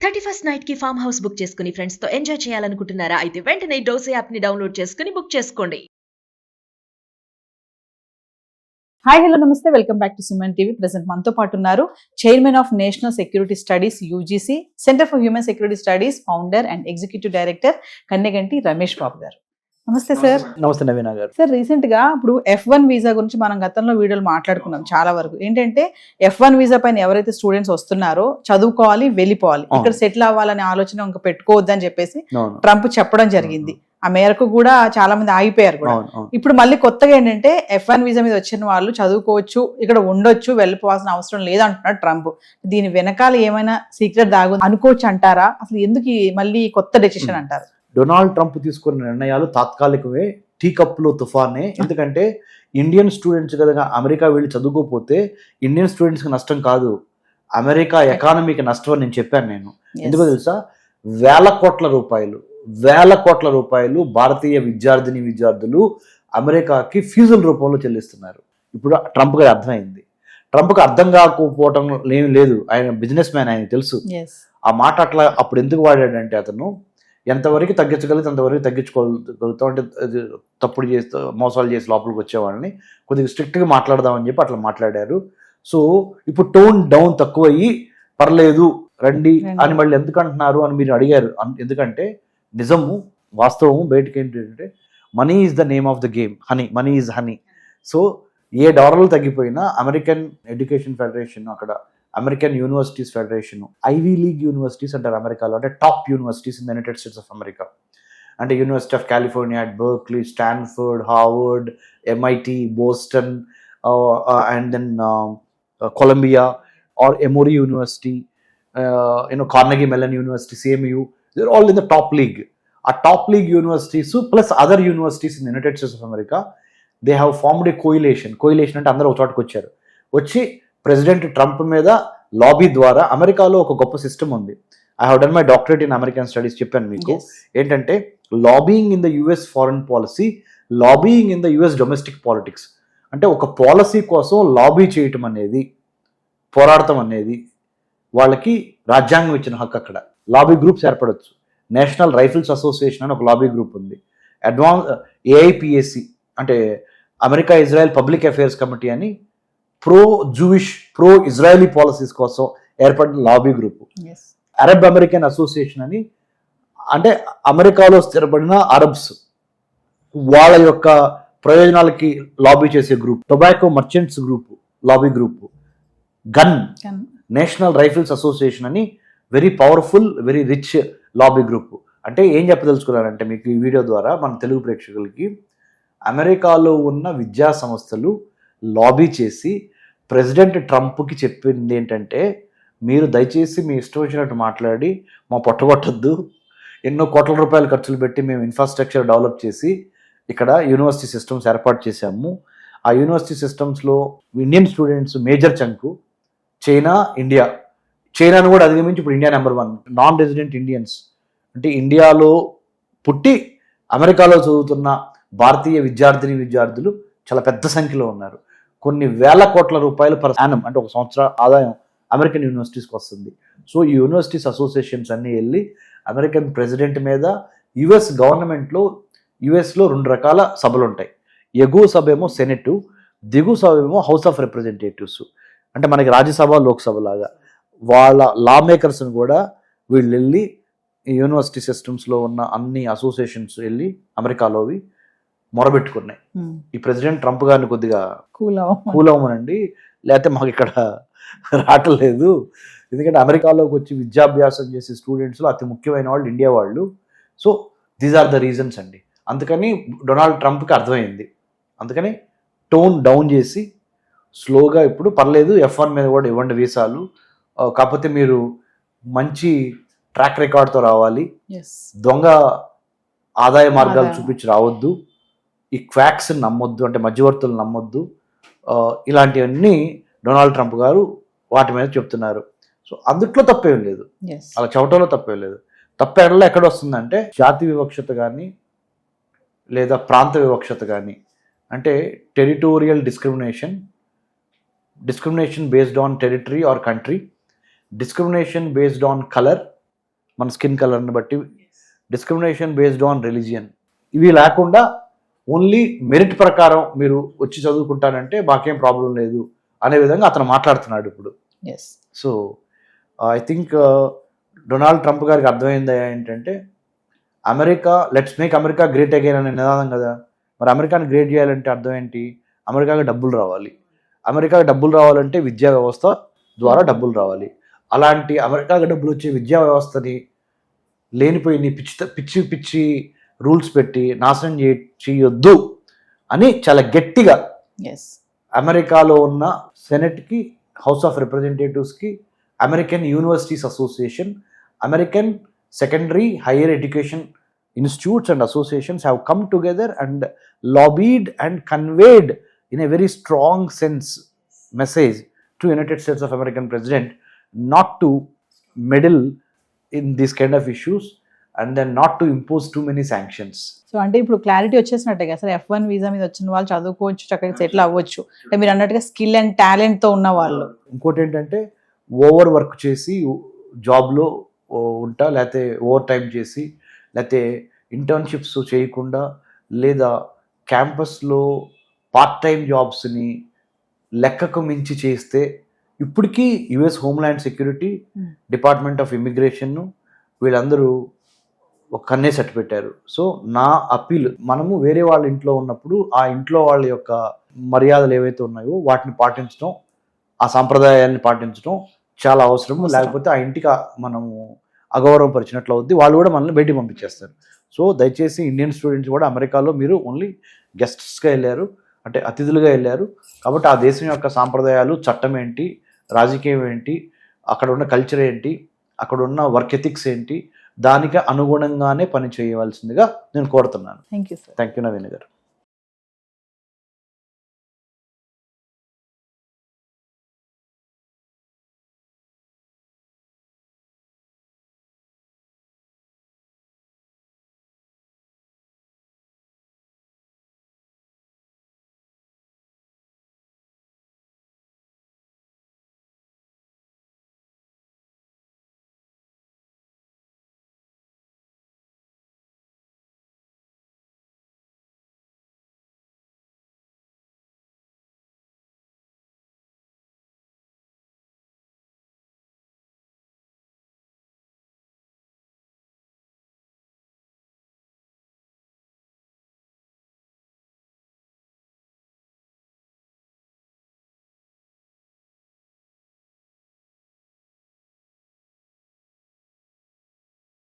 31st night కి farm house book చేసుకుని friends తో ఎంజాయ్ చేయాలనుకుంటున్నారా? అయితే వెంటనే డోసే యాప్ ని డౌన్లోడ్ చేసుకుని బుక్ చేసుకోండి. హాయ్ హలో నమస్తే, welcome back to Suman TV. Present మనతో పాటు ఉన్నారు chairman of national security studies UGC centre for human security studies founder and executive director Kanneganti Ramesh Babu గారు. నమస్తే సార్. నమస్తే నవీన గారు. సార్, రీసెంట్ గా ఇప్పుడు F1 వీసా గురించి మనం గతంలో వీడియోలు మాట్లాడుకున్నాం చాలా వరకు. ఏంటంటే F1 వీసా పైన ఎవరైతే స్టూడెంట్స్ వస్తున్నారో చదువుకోవాలి, వెళ్ళిపోవాలి, ఇక్కడ సెటిల్ అవ్వాలనే ఆలోచన ఇంకా పెట్టుకోవద్దని చెప్పేసి ట్రంప్ చెప్పడం జరిగింది. ఆ మేరకు కూడా చాలా మంది ఆగిపోయారు కూడా. ఇప్పుడు మళ్ళీ కొత్తగా ఏంటంటే F1 వీసా మీద వచ్చిన వాళ్ళు చదువుకోవచ్చు, ఇక్కడ ఉండొచ్చు, వెళ్ళిపోవాల్సిన అవసరం లేదంటున్నాడు ట్రంప్. దీని వెనకాల ఏమైనా సీక్రెట్ దాగు అనుకోవచ్చు అంటారా? అసలు ఎందుకు మళ్ళీ కొత్త డెసిషన్ అంటారు? డొనాల్డ్ ట్రంప్ తీసుకున్న నిర్ణయాలు తాత్కాలికమే, టీ కప్లో తుఫానే. ఎందుకంటే ఇండియన్ స్టూడెంట్స్ కదా అమెరికా వెళ్ళి చదువుకోకపోతే ఇండియన్ స్టూడెంట్స్కి నష్టం కాదు, అమెరికా ఎకానమీకి నష్టం అని నేను చెప్పాను. నేను ఎందుకో తెలుసా, వేల కోట్ల రూపాయలు భారతీయ విద్యార్థులు అమెరికాకి ఫీజుల రూపంలో చెల్లిస్తున్నారు. ఇప్పుడు ట్రంప్ గారు అర్థమైంది. ట్రంప్కి అర్థం కాకపోవటం ఏమి లేదు, ఆయన బిజినెస్ మ్యాన్, ఆయన తెలుసు. ఆ మాట అట్లా అప్పుడు ఎందుకు వాడాడంటే, అతను ఎంతవరకు తగ్గించగలిగితే అంతవరకు తగ్గించుకోగలుగుతాం, అంటే తప్పుడు చేస్తూ మోసాలు చేసి లోపలికి వచ్చేవాళ్ళని కొద్దిగా స్ట్రిక్ట్గా మాట్లాడదామని చెప్పి అట్లా మాట్లాడారు. సో ఇప్పుడు టోన్ డౌన్ తక్కువయ్యి పర్లేదు రండి అని మళ్ళీ ఎందుకు అంటున్నారు అని మీరు అడిగారు. ఎందుకంటే నిజము, వాస్తవము బయటకి ఏంటంటే money is the name of the game, money is honey. So ఏ డాలర్లు తగ్గిపోయినా అమెరికన్ ఎడ్యుకేషన్ ఫెడరేషన్, అక్కడ American universities federation, Ivy League universities అంటారు అమెరికాలో, అంటే top universities in the United States of America, అంటే university of California, Berkeley, Stanford, Harvard, MIT, Boston, and then Columbia or Emory university, Carnegie Mellon university, CMU, they're all in the top league. A top league universities plus other universities in the United States of America, they have formed a coalition అంటే అందరూ ఒక చోటకు వచ్చి president Trump మీద lobby ద్వారా, అమెరికాలో ఒక గొప్ప సిస్టమ్ ఉంది. I have done my doctorate in American studies, చెప్పాను మీకు. ఏంటంటే lobbying in the US foreign policy, lobbying in the US domestic politics, అంటే ఒక పాలసీ కోసం లాబీ చేయటం అనేది, పోరాడటం అనేది వాళ్ళకి రాజ్యాంగం ఇచ్చిన హక్కు. అక్కడ లాబీ గ్రూప్స్ ఏర్పడవచ్చు. నేషనల్ రైఫిల్స్ అసోసియేషన్ అని ఒక లాబీ గ్రూప్ ఉంది. AIPAC అంటే America Israel public affairs committee అని ప్రో ఇజ్రాయలీ పాలసీస్ కోసం ఏర్పడిన lobby group. Arab American association అని, అంటే అమెరికాలో స్థిరపడిన అరబ్స్ వాళ్ళ యొక్క ప్రయోజనాలకి లాబీ చేసే group. Tobacco merchants group lobby group. Gun national rifles association అని very powerful, very rich lobby group. అంటే ఏం చెప్పదలుచుకున్నారంటే మీకు ఈ వీడియో ద్వారా మన తెలుగు ప్రేక్షకులకి, అమెరికాలో ఉన్న విద్యా సంస్థలు లాబీ చేసి ప్రెసిడెంట్ ట్రంప్కి చెప్పింది ఏంటంటే, మీరు దయచేసి మీ ఇష్టం వచ్చినట్టు మాట్లాడి మా పొట్టగొట్టద్దు, ఎన్నో కోట్ల రూపాయలు ఖర్చులు పెట్టి మేము ఇన్ఫ్రాస్ట్రక్చర్ డెవలప్ చేసి ఇక్కడ యూనివర్సిటీ సిస్టమ్స్ ఏర్పాటు చేశాము. ఆ యూనివర్సిటీ సిస్టమ్స్లో ఇండియన్ స్టూడెంట్స్ మేజర్ చంకు, చైనాను కూడా అధిగమించి ఇప్పుడు India number 1. Non resident Indians, అంటే ఇండియాలో పుట్టి అమెరికాలో చదువుతున్న భారతీయ విద్యార్థులు చాలా పెద్ద సంఖ్యలో ఉన్నారు. కొన్ని వేల కోట్ల రూపాయలు పర్ యానం, అంటే ఒక సంవత్సర ఆదాయం అమెరికన్ యూనివర్సిటీస్కి వస్తుంది. సో ఈ యూనివర్సిటీస్ అసోసియేషన్స్ అన్నీ వెళ్ళి అమెరికన్ ప్రెసిడెంట్ మీద, యుఎస్ గవర్నమెంట్లో యుఎస్లో 2 రకాల సభలు ఉంటాయి. ఎగువ సభ ఏమో సెనెట్, దిగువ సభ ఏమో హౌస్ ఆఫ్ రిప్రజెంటేటివ్స్, అంటే మనకి రాజ్యసభ, లోక్సభ లాగా. వాళ్ళ లా మేకర్స్ని కూడా వీళ్ళు వెళ్ళి యూనివర్సిటీ సిస్టమ్స్లో ఉన్న అన్ని అసోసియేషన్స్ వెళ్ళి అమెరికాలోవి మొరబెట్టుకున్నాయి, ఈ ప్రెసిడెంట్ ట్రంప్ గారిని కొద్దిగా కూల్ అవ్వమనండి, లేకపోతే మాకు ఇక్కడ రావట్లేదు. ఎందుకంటే అమెరికాలోకి వచ్చి విద్యాభ్యాసం చేసే స్టూడెంట్స్లో అతి ముఖ్యమైన వాళ్ళు ఇండియా వాళ్ళు. So these are the reasons అండి. అందుకని డొనాల్డ్ ట్రంప్కి అర్థమైంది. అందుకని టోన్ డౌన్ చేసి స్లోగా ఇప్పుడు పర్లేదు, F1 మీద కూడా ఇవ్వండి వీసాలు, కాకపోతే మీరు మంచి ట్రాక్ రికార్డ్తో రావాలి, దొంగ ఆదాయ మార్గాలు చూపించి రావద్దు, ఈ క్వాక్స్ని నమ్మొద్దు, అంటే మధ్యవర్తులు నమ్మొద్దు, ఇలాంటివన్నీ డొనాల్డ్ ట్రంప్ గారు వాటి మీద చెప్తున్నారు. సో అందుట్లో తప్పేం లేదు, అలా చెప్పడంలో తప్పేం లేదు. తప్పేడలో ఎక్కడ వస్తుందంటే జాతి వివక్షత కానీ లేదా ప్రాంత వివక్షత కానీ, అంటే territorial discrimination based on territory or country, discrimination based on color, మన స్కిన్ కలర్ని బట్టి, డిస్క్రిమినేషన్ బేస్డ్ ఆన్ రిలీజియన్, ఇవి లేకుండా ఓన్లీ మెరిట్ ప్రకారం మీరు వచ్చి చదువుకుంటానంటే మాకేం ప్రాబ్లం లేదు అనే విధంగా అతను మాట్లాడుతున్నాడు ఇప్పుడు. Yes. So I think Donald Trump గారికి అర్థమైంది ఏంటంటే America, let's make America great again అనే నినాదం కదా. మరి అమెరికాని గ్రేట్ చేయాలంటే అర్థం ఏంటి? అమెరికాకి డబ్బులు రావాలి. అమెరికాకి డబ్బులు రావాలంటే విద్యా వ్యవస్థ ద్వారా డబ్బులు రావాలి. అలాంటి అమెరికాకి డబ్బులు వచ్చే విద్యా వ్యవస్థని లేనిపోయి పిచ్చి పిచ్చి రూల్స్ పెట్టి నాశనం చేయొద్దు అని చాలా గట్టిగా ఎస్. అమెరికాలో ఉన్న సెనెట్కి, హౌస్ ఆఫ్ రిప్రజెంటేటివ్స్కి, American universities association, American secondary higher education institutes and associations have come together and lobbied and conveyed in a very strong sense message to United States of American president not to meddle in these kind of issues and then not to impose too many sanctions. So అంటే ఇప్పుడు clarity వచ్చేసినట్టే కదా sir, F1 visa మీద వచ్చిన వాళ్ళు చదువుకోవచ్చు, చక్కగా settle అవ్వచ్చు, అంటే మీరు అన్నట్టుగా స్కిల్ అండ్ టాలెంట్తో ఉన్న వాళ్ళు. ఇంకోటి ఏంటంటే ఓవర్ వర్క్ చేసి జాబ్లో ఉంటా, లేకపోతే ఓవర్ టైం చేసి, లేకపోతే ఇంటర్న్షిప్స్ చేయకుండా, లేదా క్యాంపస్లో పార్ట్ టైం జాబ్స్ని లెక్కకు మించి చేస్తే ఇప్పటికీ US homeland security, department of immigration వీళ్ళందరూ ఒక కన్నే సెట్ పెట్టారు. సో నా అప్పీల్, మనము వేరే వాళ్ళ ఇంట్లో ఉన్నప్పుడు ఆ ఇంట్లో వాళ్ళ యొక్క మర్యాదలు ఏవైతే ఉన్నాయో వాటిని పాటించడం, ఆ సాంప్రదాయాన్ని పాటించడం చాలా అవసరం. లేకపోతే ఆ ఇంటికి మనము అగౌరవపరిచినట్లు అవుద్ది, వాళ్ళు కూడా మనల్ని బయటికి పంపించేస్తారు. సో దయచేసి ఇండియన్ స్టూడెంట్స్ కూడా అమెరికాలో మీరు ఓన్లీ గెస్ట్స్గా వెళ్ళారు, అంటే అతిథులుగా వెళ్ళారు కాబట్టి ఆ దేశం యొక్క సాంప్రదాయాలు, చట్టం ఏంటి, రాజకీయం ఏంటి, అక్కడ ఉన్న కల్చర్ ఏంటి, అక్కడ ఉన్న వర్క్ ఎథిక్స్ ఏంటి, దానికి అనుగుణంగానే పని చేయవలసిందిగా నేను కోరుతున్నాను. Thank you sir. Thank you Naveen గారు.